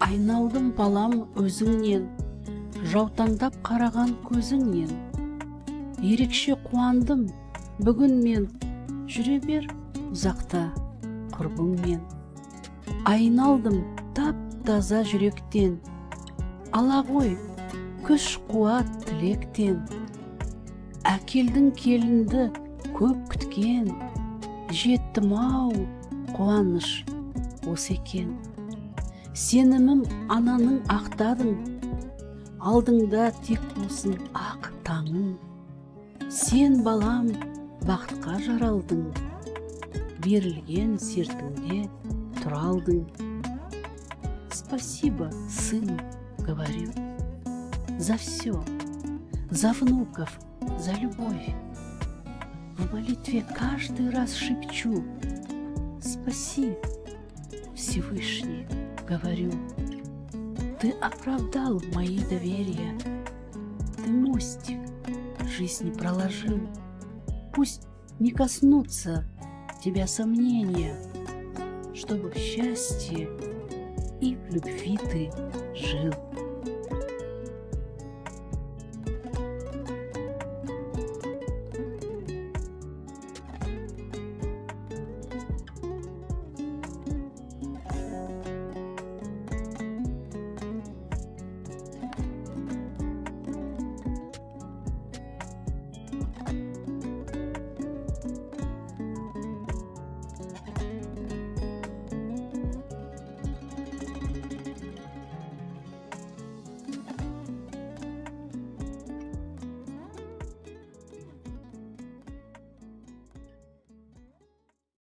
Айналдым балам өзіңнен, жаутаңдап қараған көзіңнен. Ерекше қуандым бүгін мен, жүре бер ұзақта құрбыңмен. Айналдым тап-таза жүректен, ала ғой күш қуат тілектен. Әкелдің келінді көп күткен, жеттім ау қуаныш осы екен. Сенімім ананың ақтадың, алдыңда тек болсын ақ таңың. Сен балам бақытқа жаралдың, берілген сертіңде тұра алдың. Спасибо, сын, говорю, за все, за внуков, за любовь. В молитве каждый раз шепчу: спаси, Всевышний, говорю. Ты оправдал мои доверия, ты мостик жизни проложил. Пусть не коснутся тебя сомнения, чтобы в счастье и в любви ты жил.